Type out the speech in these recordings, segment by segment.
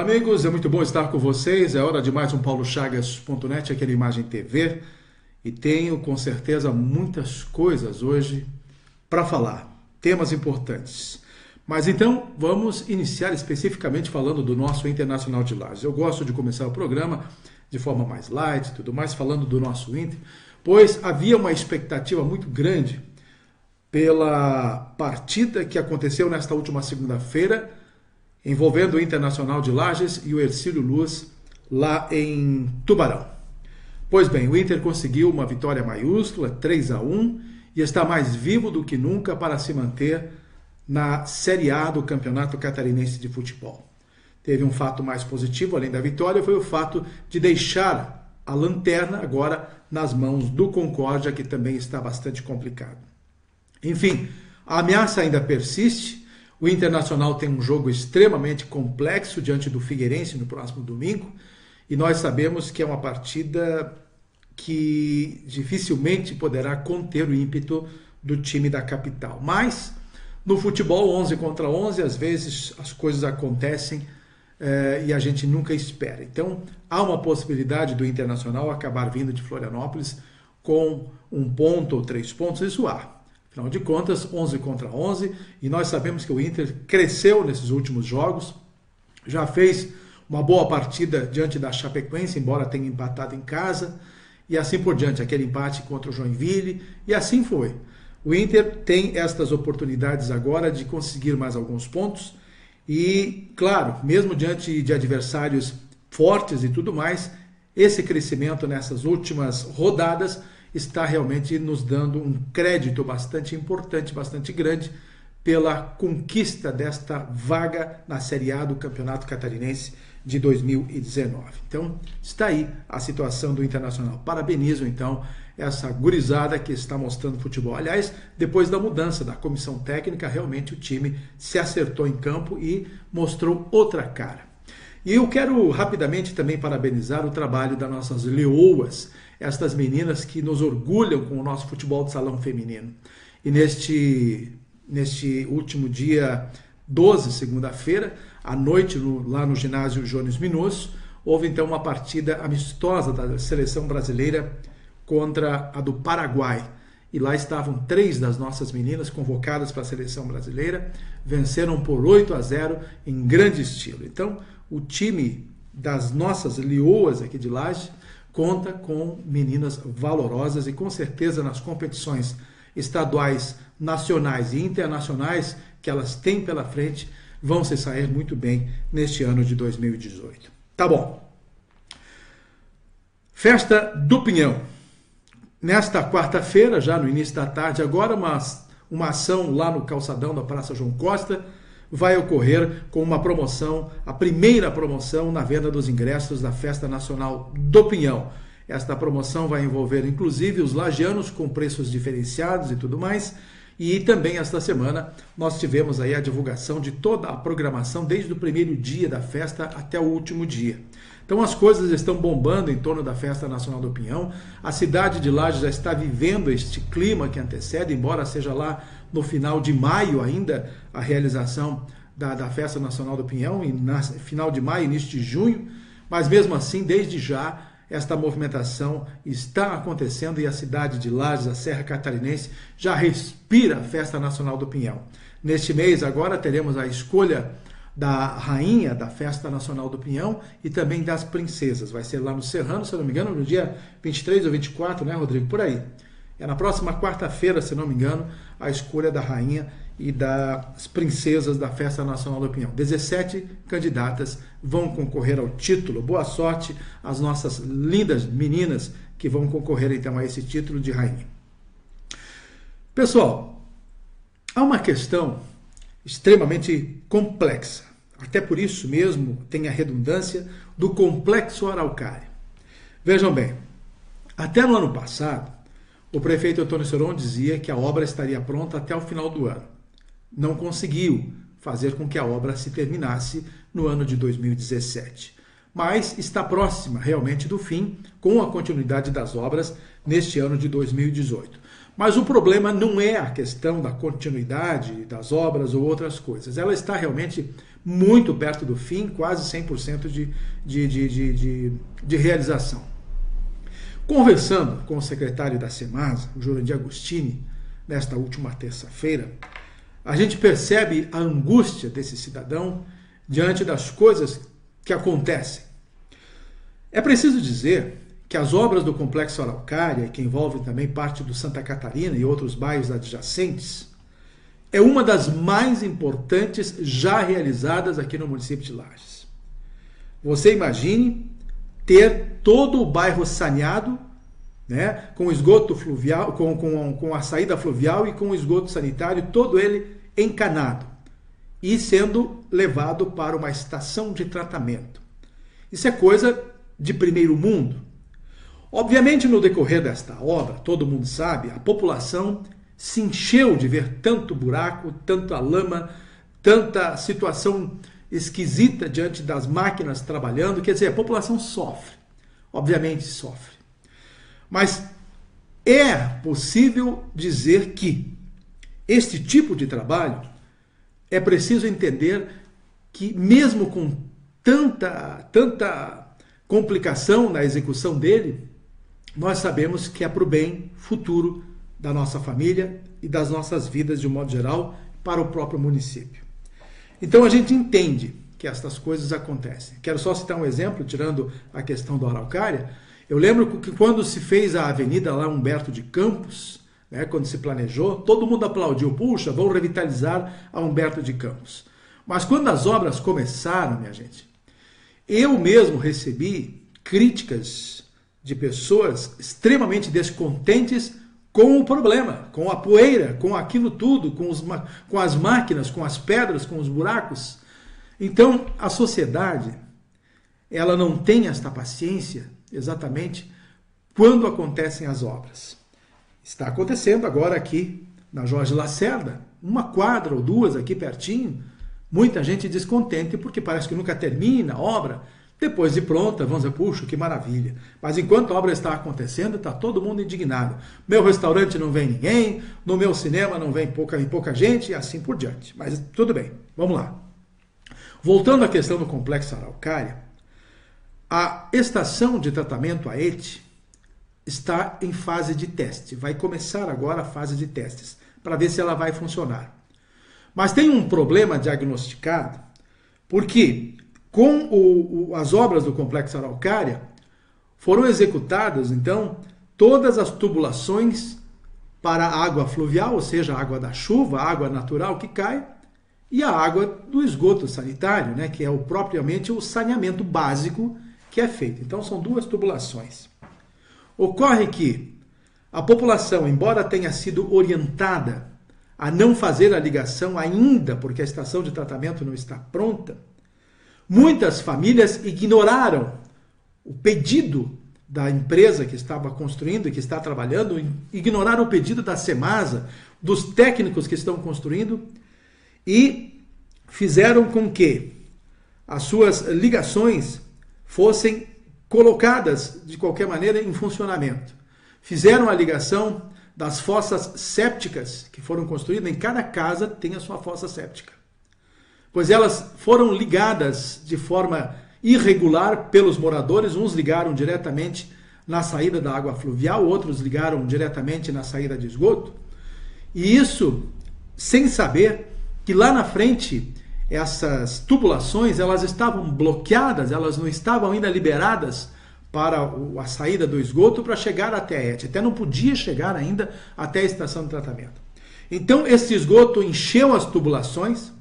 amigos, é muito bom estar com vocês. É hora de mais um paulochagas.net, aquela imagem TV. E tenho com certeza muitas coisas hoje para falar, temas importantes. Mas então vamos iniciar especificamente falando do nosso Internacional de Lages. Eu gosto de começar o programa de forma mais light e tudo mais, falando do nosso Inter, pois havia uma expectativa muito grande pela partida que aconteceu nesta última segunda-feira, envolvendo o Internacional de Lages e o Hercílio Luz lá em Tubarão. Pois bem, o Inter conseguiu uma vitória maiúscula, 3-1, e está mais vivo do que nunca para se manter na Série A do Campeonato Catarinense de Futebol. Teve um fato mais positivo, além da vitória, foi o fato de deixar a lanterna agora nas mãos do Concórdia, que também está bastante complicado. Enfim, a ameaça ainda persiste. O Internacional tem um jogo extremamente complexo diante do Figueirense no próximo domingo, e nós sabemos que é uma partida que dificilmente poderá conter o ímpeto do time da capital. Mas no futebol 11 contra 11, às vezes as coisas acontecem e a gente nunca espera. Então há uma possibilidade do Internacional acabar vindo de Florianópolis com 1 ponto ou 3 pontos, isso há. Afinal de contas, 11 contra 11, e nós sabemos que o Inter cresceu nesses últimos jogos, já fez uma boa partida diante da Chapecoense, embora tenha empatado em casa, e assim por diante, aquele empate contra o Joinville, e assim foi. O Inter tem estas oportunidades agora de conseguir mais alguns pontos, e claro, mesmo diante de adversários fortes e tudo mais, esse crescimento nessas últimas rodadas está realmente nos dando um crédito bastante importante, bastante grande, pela conquista desta vaga na Série A do Campeonato Catarinense de 2019. Então, está aí a situação do Internacional. Parabenizo, então, essa gurizada que está mostrando futebol. Aliás, depois da mudança da comissão técnica, realmente o time se acertou em campo e mostrou outra cara. E eu quero rapidamente também parabenizar o trabalho das nossas leoas, estas meninas que nos orgulham com o nosso futebol de salão feminino. E neste último dia 12, segunda-feira, à noite, lá no ginásio Jones Minosso, houve então uma partida amistosa da seleção brasileira contra a do Paraguai. E lá estavam 3 das nossas meninas convocadas para a seleção brasileira, venceram por 8-0 em grande estilo. Então, o time das nossas leoas aqui de Lages conta com meninas valorosas e com certeza nas competições estaduais, nacionais e internacionais que elas têm pela frente, vão se sair muito bem neste ano de 2018. Tá bom. Festa do Pinhão. Nesta quarta-feira, já no início da tarde, agora uma ação lá no calçadão da Praça João Costa vai ocorrer com uma promoção, a primeira promoção na venda dos ingressos da Festa Nacional do Pinhão. Esta promoção vai envolver inclusive os lagianos com preços diferenciados e tudo mais. E também esta semana nós tivemos aí a divulgação de toda a programação desde o primeiro dia da festa até o último dia. Então as coisas estão bombando em torno da Festa Nacional do Pinhão. A cidade de Lages já está vivendo este clima que antecede, embora seja lá no final de maio ainda a realização da Festa Nacional do Pinhão, e no final de maio, início de junho, mas mesmo assim, desde já, esta movimentação está acontecendo e a cidade de Lages, a Serra Catarinense, já respira a Festa Nacional do Pinhão. Neste mês agora teremos a escolha da rainha da Festa Nacional do Pinhão e também das princesas. Vai ser lá no Serrano, se eu não me engano, no dia 23 ou 24, né, Rodrigo? Por aí. É na próxima quarta-feira, se não me engano, a escolha da rainha e das princesas da Festa Nacional do Pinhão. 17 candidatas vão concorrer ao título. Boa sorte às nossas lindas meninas que vão concorrer então a esse título de rainha. Pessoal, há uma questão extremamente complexa. Até por isso mesmo tem a redundância do Complexo Araucária. Vejam bem, até no ano passado, o prefeito Antônio Seron dizia que a obra estaria pronta até o final do ano. Não conseguiu fazer com que a obra se terminasse no ano de 2017. Mas está próxima realmente do fim, com a continuidade das obras neste ano de 2018. Mas o problema não é a questão da continuidade das obras ou outras coisas. Ela está realmente muito perto do fim, quase 100% de realização. Conversando com o secretário da Semasa, o Jurandir Agostini, nesta última terça-feira, a gente percebe a angústia desse cidadão diante das coisas que acontecem. É preciso dizer que as obras do Complexo Araucária, que envolvem também parte do Santa Catarina e outros bairros adjacentes, é uma das mais importantes já realizadas aqui no município de Lages. Você imagine ter todo o bairro saneado, né, com esgoto fluvial, com a saída fluvial e com o esgoto sanitário, todo ele encanado e sendo levado para uma estação de tratamento. Isso é coisa de primeiro mundo. Obviamente, no decorrer desta obra, todo mundo sabe, a população se encheu de ver tanto buraco, tanta lama, tanta situação esquisita diante das máquinas trabalhando. Quer dizer, a população sofre, obviamente sofre. Mas é possível dizer que este tipo de trabalho é preciso entender que mesmo com tanta complicação na execução dele, nós sabemos que é para o bem futuro da nossa família e das nossas vidas de um modo geral para o próprio município. Então a gente entende que estas coisas acontecem. Quero só citar um exemplo, tirando a questão do Araucária. Eu lembro que quando se fez a avenida lá Humberto de Campos, né, quando se planejou, todo mundo aplaudiu. Puxa, vão revitalizar a Humberto de Campos. Mas quando as obras começaram, minha gente, eu mesmo recebi críticas de pessoas extremamente descontentes com o problema, com a poeira, com aquilo tudo, com as máquinas, com as pedras, com os buracos. Então, a sociedade, ela não tem esta paciência exatamente quando acontecem as obras. Está acontecendo agora aqui na Jorge Lacerda, uma quadra ou duas aqui pertinho, muita gente descontente porque parece que nunca termina a obra. Depois de pronta, vamos dizer, puxa, que maravilha. Mas enquanto a obra está acontecendo, está todo mundo indignado. Meu restaurante não vem ninguém, no meu cinema não vem pouca gente e assim por diante. Mas tudo bem, vamos lá. Voltando à questão do Complexo Araucária, a estação de tratamento AET está em fase de teste. Vai começar agora a fase de testes, para ver se ela vai funcionar. Mas tem um problema diagnosticado, porque com as obras do Complexo Araucária foram executadas, então, todas as tubulações para a água fluvial, ou seja, a água da chuva, a água natural que cai, e a água do esgoto sanitário, né, que é propriamente o saneamento básico que é feito. Então, são duas tubulações. Ocorre que a população, embora tenha sido orientada a não fazer a ligação ainda, porque a estação de tratamento não está pronta, muitas famílias ignoraram o pedido da empresa que estava construindo e que está trabalhando, ignoraram o pedido da Semasa, dos técnicos que estão construindo, e fizeram com que as suas ligações fossem colocadas, de qualquer maneira, em funcionamento. Fizeram a ligação das fossas sépticas que foram construídas, em cada casa tem a sua fossa séptica. Pois elas foram ligadas de forma irregular pelos moradores, uns ligaram diretamente na saída da água fluvial, outros ligaram diretamente na saída de esgoto, e isso sem saber que lá na frente essas tubulações elas estavam bloqueadas, elas não estavam ainda liberadas para a saída do esgoto para chegar até a ET, até não podia chegar ainda até a estação de tratamento. Então esse esgoto encheu as tubulações,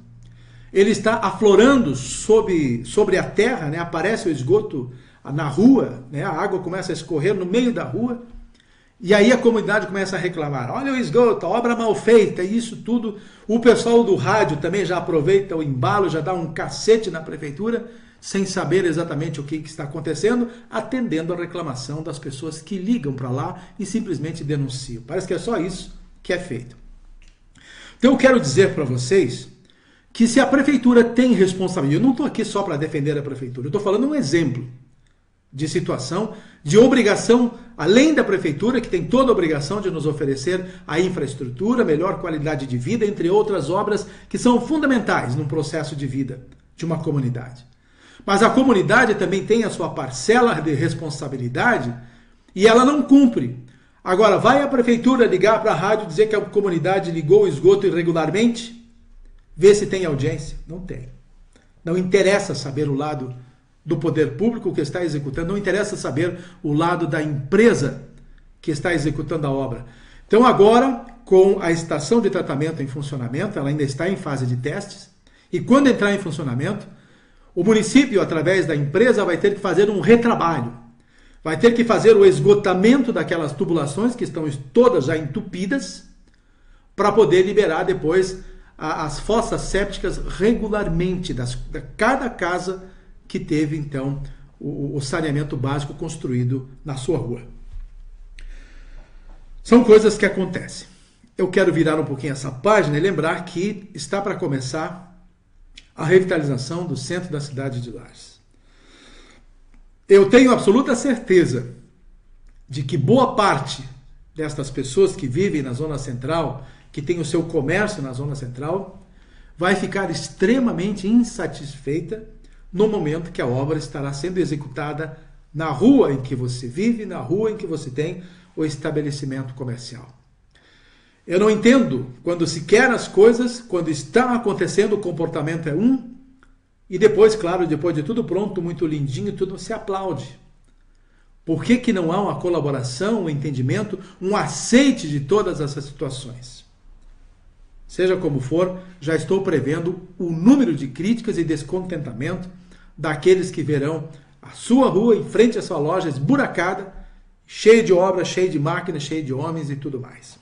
ele está aflorando sobre a terra, né? Aparece o esgoto na rua, né? A água começa a escorrer no meio da rua, e aí a comunidade começa a reclamar, olha o esgoto, a obra mal feita, e isso tudo. O pessoal do rádio também já aproveita o embalo, já dá um cacete na prefeitura, sem saber exatamente o que está acontecendo, atendendo a reclamação das pessoas que ligam para lá e simplesmente denunciam. Parece que é só isso que é feito. Então eu quero dizer para vocês que se a prefeitura tem responsabilidade, eu não estou aqui só para defender a prefeitura, eu estou falando um exemplo de situação, de obrigação, além da prefeitura, que tem toda a obrigação de nos oferecer a infraestrutura, melhor qualidade de vida, entre outras obras que são fundamentais num processo de vida de uma comunidade. Mas a comunidade também tem a sua parcela de responsabilidade e ela não cumpre. Agora, vai a prefeitura ligar para a rádio dizer que a comunidade ligou o esgoto irregularmente? Vê se tem audiência. Não tem. Não interessa saber o lado do poder público que está executando, não interessa saber o lado da empresa que está executando a obra. Então agora, com a estação de tratamento em funcionamento, ela ainda está em fase de testes, e quando entrar em funcionamento, o município, através da empresa, vai ter que fazer um retrabalho. Vai ter que fazer o esgotamento daquelas tubulações que estão todas já entupidas, para poder liberar depois as fossas sépticas regularmente de cada casa que teve, então, o saneamento básico construído na sua rua. São coisas que acontecem. Eu quero virar um pouquinho essa página e lembrar que está para começar a revitalização do centro da cidade de Lages. Eu tenho absoluta certeza de que boa parte destas pessoas que vivem na zona central, que tem o seu comércio na zona central, vai ficar extremamente insatisfeita no momento que a obra estará sendo executada na rua em que você vive, na rua em que você tem o estabelecimento comercial. Eu não entendo quando se quer as coisas, quando está acontecendo, o comportamento é um, e depois, claro, depois de tudo pronto, muito lindinho, tudo se aplaude. Por que que não há uma colaboração, um entendimento, um aceite de todas essas situações? Seja como for, já estou prevendo o número de críticas e descontentamento daqueles que verão a sua rua em frente à sua loja esburacada, cheia de obras, cheia de máquinas, cheia de homens e tudo mais.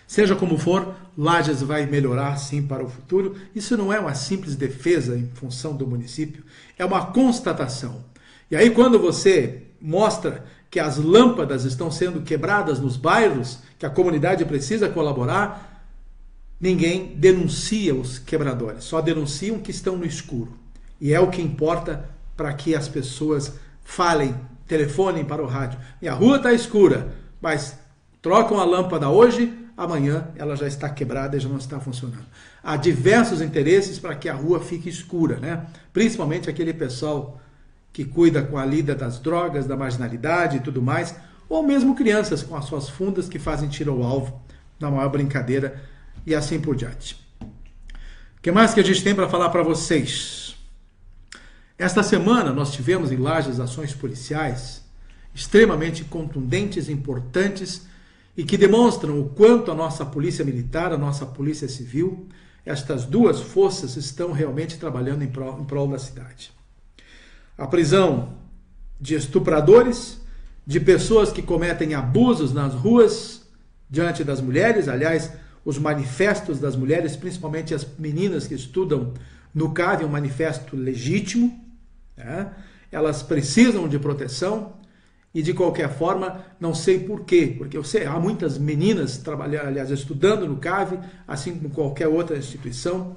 Seja como for, Lages vai melhorar sim para o futuro. Isso não é uma simples defesa em função do município, é uma constatação. E aí quando você mostra que as lâmpadas estão sendo quebradas nos bairros, que a comunidade precisa colaborar, ninguém denuncia os quebradores, só denunciam que estão no escuro. E é o que importa para que as pessoas falem, telefonem para o rádio. Minha rua está escura, mas trocam a lâmpada hoje, amanhã ela já está quebrada e já não está funcionando. Há diversos interesses para que a rua fique escura, né? Principalmente aquele pessoal que cuida com a lida das drogas, da marginalidade e tudo mais, ou mesmo crianças com as suas fundas que fazem tiro ao alvo na maior brincadeira e assim por diante. O que mais que a gente tem para falar para vocês? Esta semana nós tivemos em Lages ações policiais extremamente contundentes, importantes e que demonstram o quanto a nossa polícia militar, a nossa polícia civil, estas duas forças estão realmente trabalhando em prol da cidade. A prisão de estupradores, de pessoas que cometem abusos nas ruas diante das mulheres, aliás, os manifestos das mulheres, principalmente as meninas que estudam no CAV, é um manifesto legítimo, né? Elas precisam de proteção e de qualquer forma, não sei porquê, porque eu sei, há muitas meninas trabalhando, aliás, estudando no CAV, assim como qualquer outra instituição,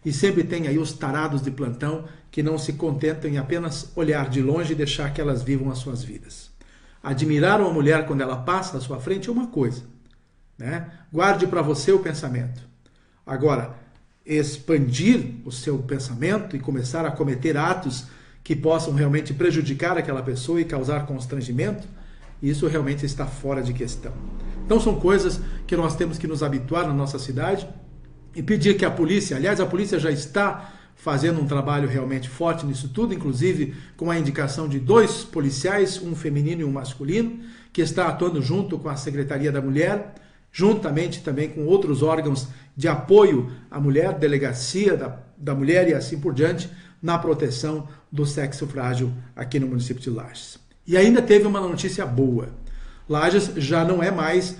e sempre tem aí os tarados de plantão que não se contentam em apenas olhar de longe e deixar que elas vivam as suas vidas. Admirar uma mulher quando ela passa à sua frente é uma coisa, né? Guarde para você o pensamento. Agora, expandir o seu pensamento e começar a cometer atos que possam realmente prejudicar aquela pessoa e causar constrangimento, isso realmente está fora de questão. Então são coisas que nós temos que nos habituar na nossa cidade e pedir que a polícia, aliás, a polícia já está fazendo um trabalho realmente forte nisso tudo, inclusive com a indicação de 2 policiais, um feminino e um masculino, que está atuando junto com a Secretaria da Mulher, juntamente também com outros órgãos de apoio à mulher, delegacia da mulher e assim por diante, na proteção do sexo frágil aqui no município de Lages. E ainda teve uma notícia boa. Lages já não é mais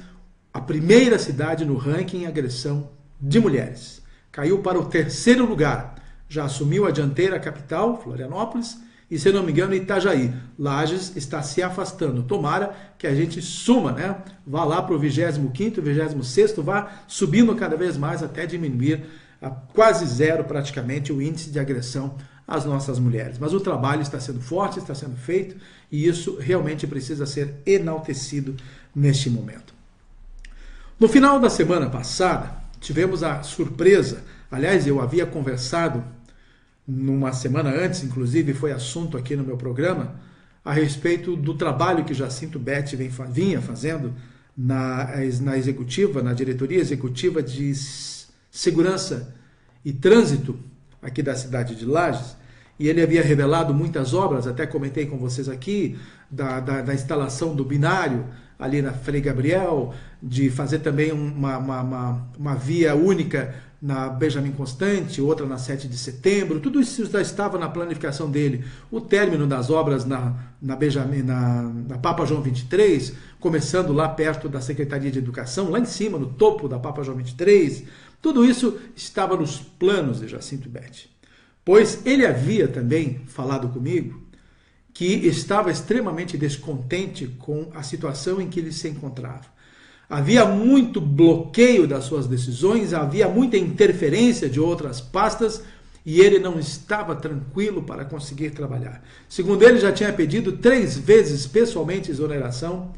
a primeira cidade no ranking em agressão de mulheres. Caiu para o 3º lugar. Já assumiu a dianteira a capital, Florianópolis, e se não me engano Itajaí. Lages está se afastando. Tomara que a gente suma, né? Vá lá para o 25º, 26º, vá subindo cada vez mais até diminuir a quase zero praticamente o índice de agressão às nossas mulheres. Mas o trabalho está sendo forte, está sendo feito e isso realmente precisa ser enaltecido neste momento. No final da semana passada, tivemos a surpresa, aliás, eu havia conversado numa semana antes, inclusive, foi assunto aqui no meu programa, a respeito do trabalho que Jacinto Betti vinha fazendo na executiva, na diretoria executiva de segurança e trânsito aqui da cidade de Lages, e ele havia revelado muitas obras, até comentei com vocês aqui, da instalação do binário ali na Frei Gabriel, de fazer também uma via única na Benjamin Constant, outra na 7 de setembro, tudo isso já estava na planificação dele. O término das obras na Papa João 23, começando lá perto da Secretaria de Educação, lá em cima, no topo da Papa João 23, tudo isso estava nos planos de Jacinto Betti. Pois ele havia também falado comigo que estava extremamente descontente com a situação em que ele se encontrava. Havia muito bloqueio das suas decisões, havia muita interferência de outras pastas e ele não estava tranquilo para conseguir trabalhar. Segundo ele, já tinha pedido 3 vezes pessoalmente exoneração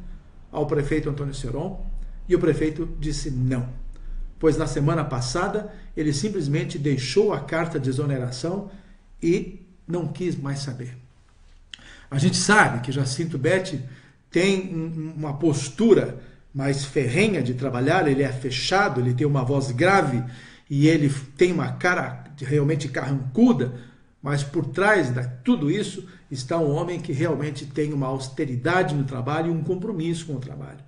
ao prefeito Antônio Seron e o prefeito disse não. Pois na semana passada ele simplesmente deixou a carta de exoneração e não quis mais saber. A gente sabe que Jacinto Betti tem uma postura mais ferrenha de trabalhar, ele é fechado, ele tem uma voz grave e ele tem uma cara realmente carrancuda, mas por trás de tudo isso está um homem que realmente tem uma austeridade no trabalho e um compromisso com o trabalho.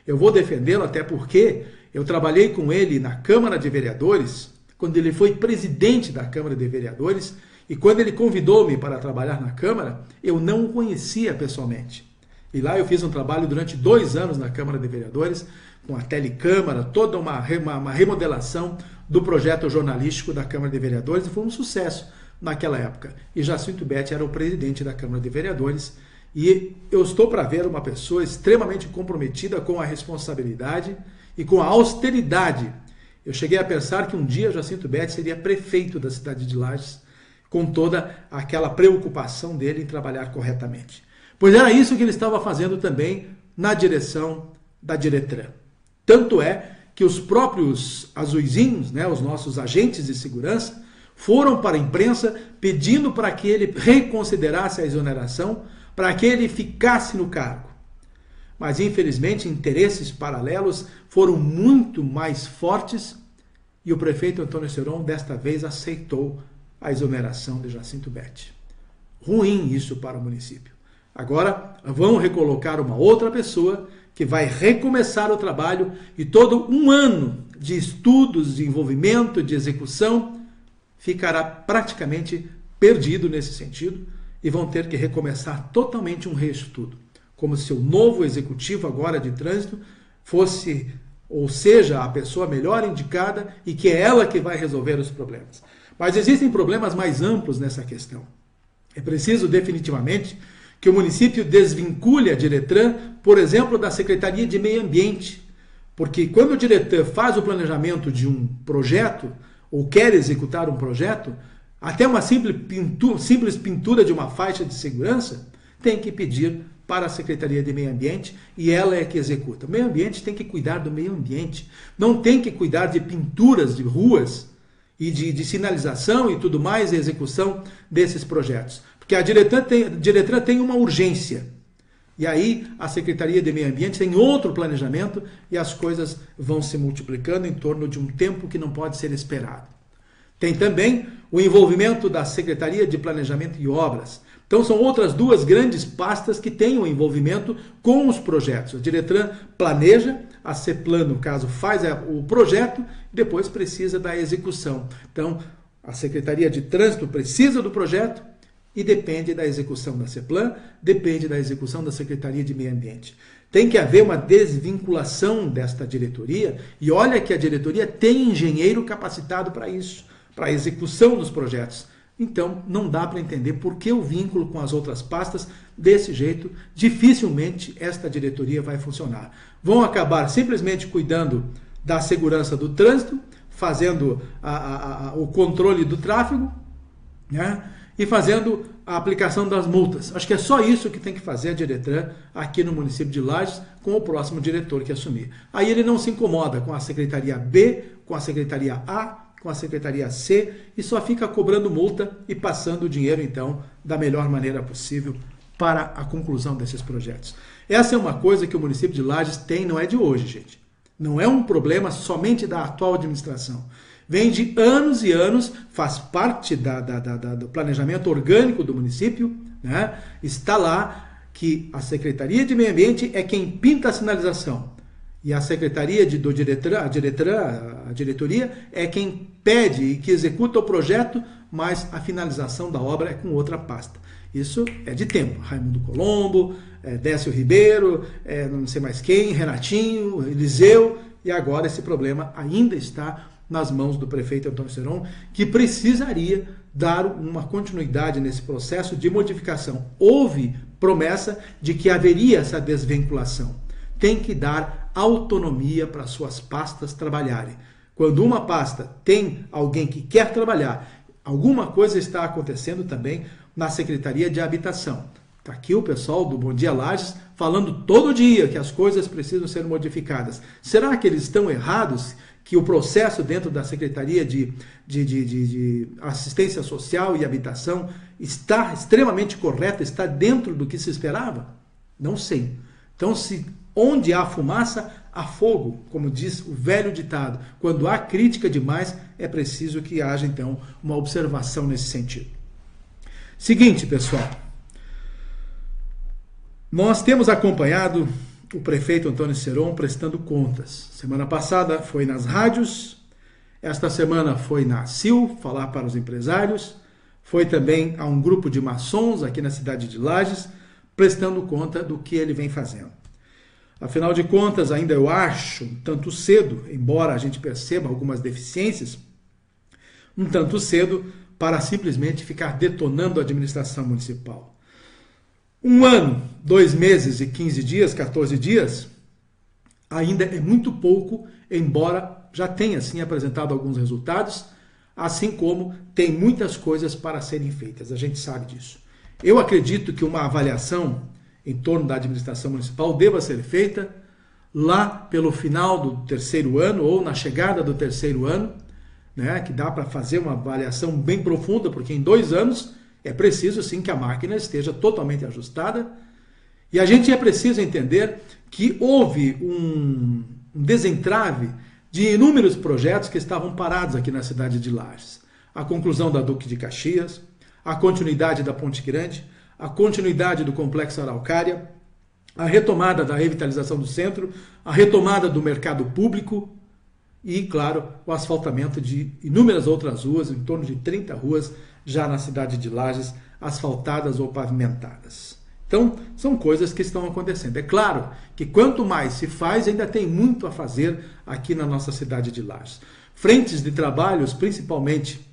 Eu vou defendê-lo até porque eu trabalhei com ele na Câmara de Vereadores, quando ele foi presidente da Câmara de Vereadores, e quando ele convidou-me para trabalhar na Câmara, eu não o conhecia pessoalmente. E lá eu fiz um trabalho durante 2 anos na Câmara de Vereadores, com a telecâmara, toda uma remodelação do projeto jornalístico da Câmara de Vereadores, e foi um sucesso naquela época. E Jacinto Betti era o presidente da Câmara de Vereadores, e eu estou para ver uma pessoa extremamente comprometida com a responsabilidade e com a austeridade. Eu cheguei a pensar que um dia Jacinto Betti seria prefeito da cidade de Lages, com toda aquela preocupação dele em trabalhar corretamente. Pois era isso que ele estava fazendo também na direção da Diretran. Tanto é que os próprios azuizinhos, os nossos agentes de segurança, foram para a imprensa pedindo para que ele reconsiderasse a exoneração, para que ele ficasse no cargo. Mas, infelizmente, interesses paralelos foram muito mais fortes e o prefeito Antônio Seron, desta vez, aceitou a exoneração de Jacinto Betti. Ruim isso para o município. Agora vão recolocar uma outra pessoa que vai recomeçar o trabalho e todo um ano de estudos, de envolvimento, de execução ficará praticamente perdido nesse sentido e vão ter que recomeçar totalmente um reestudo. Como se o novo executivo agora de trânsito fosse, ou seja, a pessoa melhor indicada e que é ela que vai resolver os problemas. Mas existem problemas mais amplos nessa questão. É preciso definitivamente que o município desvincule a Diretran, por exemplo, da Secretaria de Meio Ambiente. Porque quando o diretor faz o planejamento de um projeto, ou quer executar um projeto, até uma simples pintura de uma faixa de segurança, tem que pedir para a Secretaria de Meio Ambiente e ela é que executa. O meio ambiente tem que cuidar do meio ambiente, não tem que cuidar de pinturas de ruas e de sinalização e tudo mais, a execução desses projetos. Porque a Diretran tem uma urgência. E aí a Secretaria de Meio Ambiente tem outro planejamento e as coisas vão se multiplicando em torno de um tempo que não pode ser esperado. Tem também o envolvimento da Secretaria de Planejamento e Obras. Então são outras 2 grandes pastas que têm o envolvimento com os projetos. A Diretran planeja, a CEPLAN, no caso, faz o projeto e depois precisa da execução. Então a Secretaria de Trânsito precisa do projeto e depende da execução da CEPLAN, depende da execução da Secretaria de Meio Ambiente. Tem que haver uma desvinculação desta diretoria e olha que a diretoria tem engenheiro capacitado para isso, para a execução dos projetos. Então, não dá para entender por que o vínculo com as outras pastas, desse jeito, dificilmente esta diretoria vai funcionar. Vão acabar simplesmente cuidando da segurança do trânsito, fazendo o controle do tráfego, e fazendo a aplicação das multas. Acho que é só isso que tem que fazer a Diretran aqui no município de Lages com o próximo diretor que assumir. Aí ele não se incomoda com a Secretaria B, com a Secretaria A com a Secretaria C e só fica cobrando multa e passando o dinheiro, então, da melhor maneira possível para a conclusão desses projetos. Essa é uma coisa que o município de Lages tem, não é de hoje, gente. Não é um problema somente da atual administração. Vem de anos e anos, faz parte do planejamento orgânico do município, né? Está lá que a Secretaria de Meio Ambiente é quem pinta a sinalização. E a Secretaria a diretoria é quem pede e que executa o projeto, mas a finalização da obra é com outra pasta. Isso é de tempo. Raimundo Colombo, Décio Ribeiro, não sei mais quem, Renatinho, Eliseu, e agora esse problema ainda está nas mãos do prefeito Antônio Seron, que precisaria dar uma continuidade nesse processo de modificação. Houve promessa de que haveria essa desvinculação. Tem que dar autonomia para suas pastas trabalharem. Quando uma pasta tem alguém que quer trabalhar, alguma coisa está acontecendo também na Secretaria de Habitação. Está aqui o pessoal do Bom Dia Lages falando todo dia que as coisas precisam ser modificadas. Será que eles estão errados? Que o processo dentro da Secretaria de Assistência Social e Habitação está extremamente correto, está dentro do que se esperava? Não sei. Então, onde há fumaça, há fogo, como diz o velho ditado. Quando há crítica demais, é preciso que haja, então, uma observação nesse sentido. Seguinte, pessoal. Nós temos acompanhado o prefeito Antônio Seron prestando contas. Semana passada foi nas rádios, esta semana foi na CIL, falar para os empresários, foi também a um grupo de maçons aqui na cidade de Lages, prestando conta do que ele vem fazendo. Afinal de contas, ainda eu acho um tanto cedo, embora a gente perceba algumas deficiências, um tanto cedo para simplesmente ficar detonando a administração municipal. 1 ano, 2 meses e 15 dias, 14 dias, ainda é muito pouco, embora já tenha sim apresentado alguns resultados, assim como tem muitas coisas para serem feitas, a gente sabe disso. Eu acredito que uma avaliação em torno da administração municipal deva ser feita lá pelo final do 3º ano ou na chegada do 3º ano, né, que dá para fazer uma avaliação bem profunda, porque em 2 anos é preciso sim que a máquina esteja totalmente ajustada, e a gente é preciso entender que houve um desentrave de inúmeros projetos que estavam parados aqui na cidade de Lages. A conclusão da Duque de Caxias, a continuidade da Ponte Grande, a continuidade do Complexo Araucária, a retomada da revitalização do centro, a retomada do mercado público e, claro, o asfaltamento de inúmeras outras ruas, em torno de 30 ruas já na cidade de Lages, asfaltadas ou pavimentadas. Então, são coisas que estão acontecendo. É claro que quanto mais se faz, ainda tem muito a fazer aqui na nossa cidade de Lages. Frentes de trabalhos, principalmente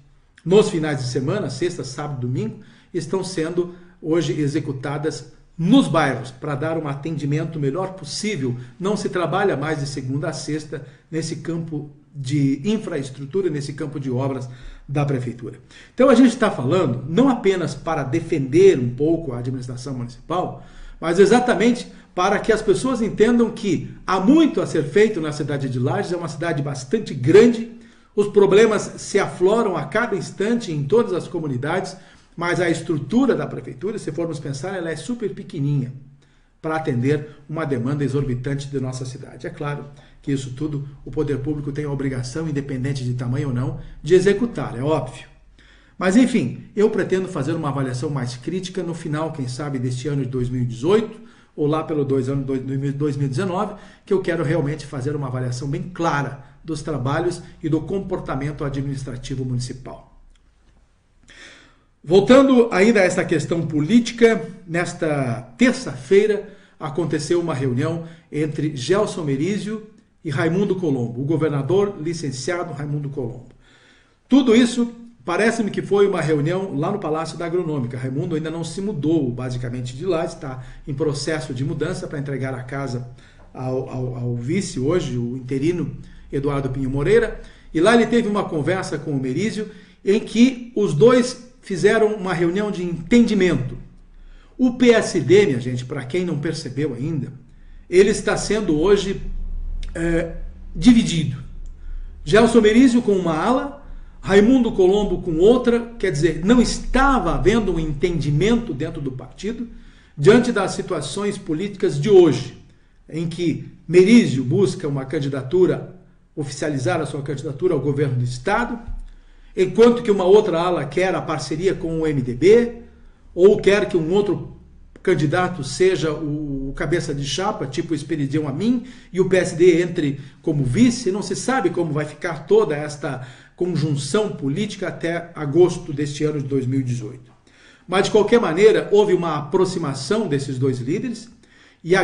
nos finais de semana, sexta, sábado, domingo, estão sendo hoje executadas nos bairros, para dar um atendimento melhor possível. Não se trabalha mais de segunda a sexta nesse campo de infraestrutura, nesse campo de obras da prefeitura. Então a gente está falando não apenas para defender um pouco a administração municipal, mas exatamente para que as pessoas entendam que há muito a ser feito na cidade de Lages, é uma cidade bastante grande, os problemas se afloram a cada instante em todas as comunidades, mas a estrutura da prefeitura, se formos pensar, ela é super pequenininha para atender uma demanda exorbitante de nossa cidade. É claro que isso tudo o poder público tem a obrigação, independente de tamanho ou não, de executar, é óbvio. Mas enfim, eu pretendo fazer uma avaliação mais crítica no final, quem sabe, deste ano de 2018, ou lá pelo ano de 2019, que eu quero realmente fazer uma avaliação bem clara dos trabalhos e do comportamento administrativo municipal. Voltando ainda a essa questão política, nesta terça-feira aconteceu uma reunião entre Gelson Merizio e Raimundo Colombo, o governador licenciado Raimundo Colombo. Tudo isso parece-me que foi uma reunião lá no Palácio da Agronômica. Raimundo ainda não se mudou basicamente de lá, está em processo de mudança para entregar a casa ao vice hoje, o interino Eduardo Pinho Moreira, e lá ele teve uma conversa com o Merizio em que os dois fizeram uma reunião de entendimento. O PSD, minha gente, para quem não percebeu ainda, ele está sendo hoje dividido. Gelson Merizio com uma ala, Raimundo Colombo com outra, quer dizer, não estava havendo um entendimento dentro do partido diante das situações políticas de hoje, em que Merizio busca uma candidatura, oficializar a sua candidatura ao governo do Estado, enquanto que uma outra ala quer a parceria com o MDB, ou quer que um outro candidato seja o cabeça de chapa, tipo o Esperidião Amin, e o PSD entre como vice. Não se sabe como vai ficar toda esta conjunção política até agosto deste ano de 2018. Mas, de qualquer maneira, houve uma aproximação desses dois líderes, e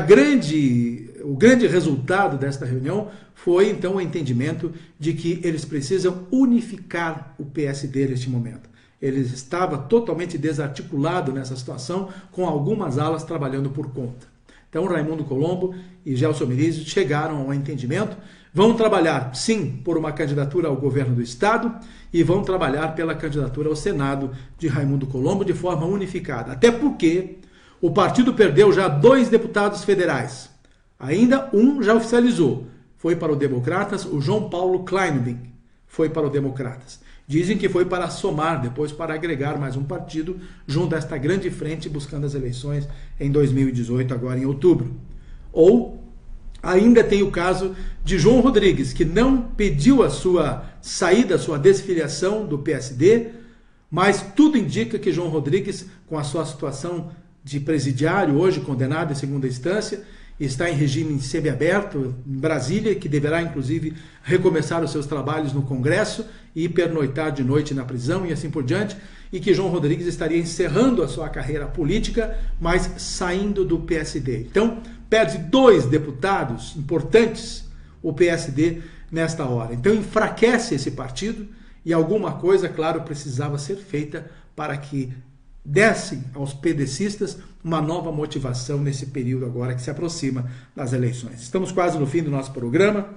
o grande resultado desta reunião foi, então, o entendimento de que eles precisam unificar o PSD neste momento. Ele estava totalmente desarticulado nessa situação, com algumas alas trabalhando por conta. Então, Raimundo Colombo e Gelson Merizio chegaram ao entendimento, vão trabalhar, sim, por uma candidatura ao governo do Estado e vão trabalhar pela candidatura ao Senado de Raimundo Colombo de forma unificada. Até porque o partido perdeu já 2 deputados federais. Ainda um já oficializou. Foi para o Democratas, o João Paulo Kleinbing foi para o Democratas. Dizem que foi para somar, depois para agregar mais um partido junto a esta grande frente buscando as eleições em 2018, agora em outubro. Ou ainda tem o caso de João Rodrigues, que não pediu a sua saída, a sua desfiliação do PSD, mas tudo indica que João Rodrigues, com a sua situação de presidiário, hoje condenado em segunda instância, está em regime semiaberto em Brasília, que deverá inclusive recomeçar os seus trabalhos no Congresso e pernoitar de noite na prisão e assim por diante, e que João Rodrigues estaria encerrando a sua carreira política, mas saindo do PSD. Então, perde 2 deputados importantes o PSD nesta hora. Então, enfraquece esse partido e alguma coisa, claro, precisava ser feita para que desse aos pedecistas uma nova motivação nesse período agora que se aproxima das eleições. Estamos quase no fim do nosso programa.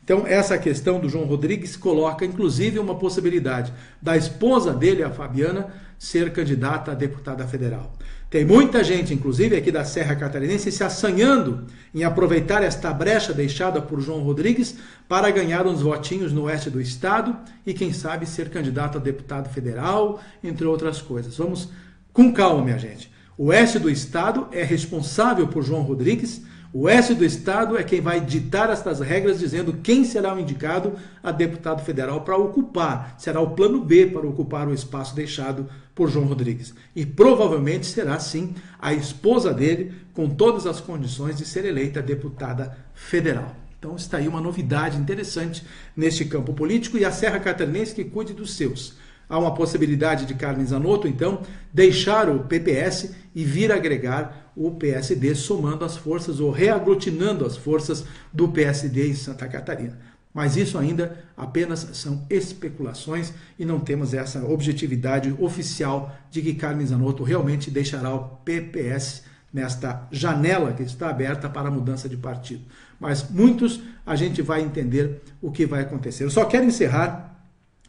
Então, essa questão do João Rodrigues coloca, inclusive, uma possibilidade da esposa dele, a Fabiana, ser candidata a deputada federal. Tem muita gente, inclusive aqui da Serra Catarinense, se assanhando em aproveitar esta brecha deixada por João Rodrigues para ganhar uns votinhos no oeste do estado e, quem sabe, ser candidato a deputado federal, entre outras coisas. Vamos com calma, minha gente. O oeste do estado é responsável por João Rodrigues. O oeste do estado é quem vai ditar estas regras, dizendo quem será o indicado a deputado federal para ocupar. Será o plano B para ocupar o espaço deixado por João Rodrigues. E provavelmente será, sim, a esposa dele, com todas as condições de ser eleita deputada federal. Então está aí uma novidade interessante neste campo político, e a Serra Catarinense que cuide dos seus. Há uma possibilidade de Carmen Zanotto, então, deixar o PPS e vir agregar o PSD, somando as forças ou reaglutinando as forças do PSD em Santa Catarina. Mas isso ainda apenas são especulações e não temos essa objetividade oficial de que Carmen Zanotto realmente deixará o PPS nesta janela que está aberta para a mudança de partido. Mas muitos a gente vai entender o que vai acontecer. Eu só quero encerrar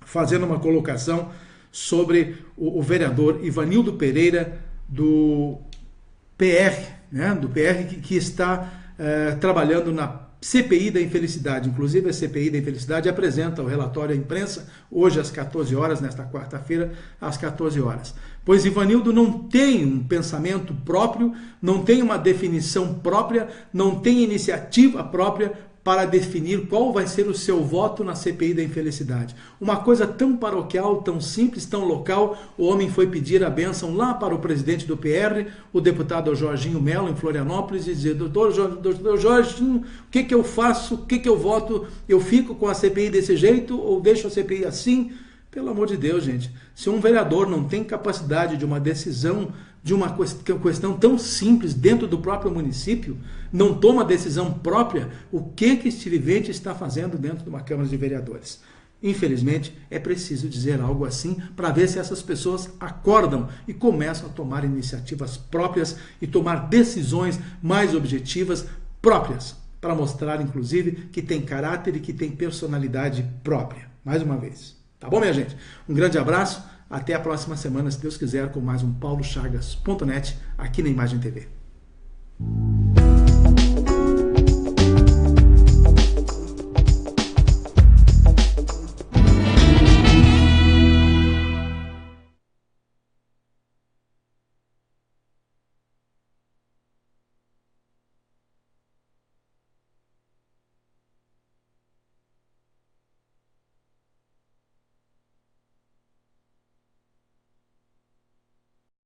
fazendo uma colocação sobre o vereador Ivanildo Pereira do PR, né? Do PR que está trabalhando na CPI da infelicidade. Inclusive a CPI da infelicidade apresenta o relatório à imprensa hoje às 14 horas, nesta quarta-feira, às 14 horas. Pois Ivanildo não tem um pensamento próprio, não tem uma definição própria, não tem iniciativa própria para definir qual vai ser o seu voto na CPI da infelicidade. Uma coisa tão paroquial, tão simples, tão local. O homem foi pedir a bênção lá para o presidente do PR, o deputado Jorginho Melo, em Florianópolis, e dizer: doutor Jorginho, o que eu faço, o que eu voto? Eu fico com a CPI desse jeito ou deixo a CPI assim? Pelo amor de Deus, gente. Se um vereador não tem capacidade de uma decisão, de uma questão tão simples dentro do próprio município, não toma decisão própria, o que este vivente está fazendo dentro de uma Câmara de Vereadores? Infelizmente, é preciso dizer algo assim para ver se essas pessoas acordam e começam a tomar iniciativas próprias e tomar decisões mais objetivas próprias, para mostrar, inclusive, que tem caráter e que tem personalidade própria. Mais uma vez. Tá bom, minha gente? Um grande abraço. Até a próxima semana, se Deus quiser, com mais um paulochagas.net aqui na Imagem TV.